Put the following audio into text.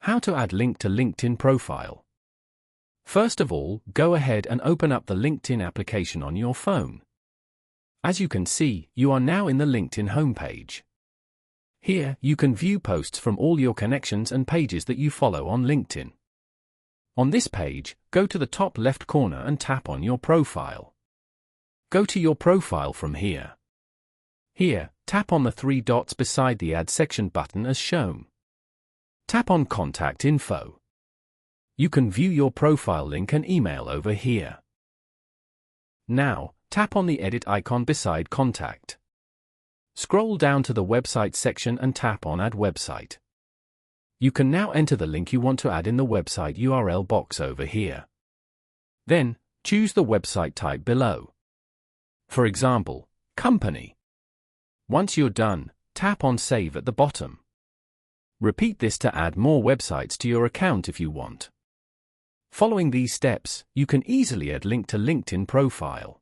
How to add link to LinkedIn profile. First of all, go ahead and open up the LinkedIn application on your phone. As you can see, you are now in the LinkedIn homepage. Here, you can view posts from all your connections and pages that you follow on LinkedIn. On this page, go to the top left corner and tap on your profile. Go to your profile from here. Here, tap on the three dots beside the Add Section button as shown. Tap on Contact Info. You can view your profile link and email over here. Now, tap on the edit icon beside Contact. Scroll down to the Website section and tap on Add Website. You can now enter the link you want to add in the website URL box over here. Then, choose the website type below. For example, company. Once you're done, tap on Save at the bottom. Repeat this to add more websites to your account if you want. Following these steps, you can easily add link to LinkedIn profile.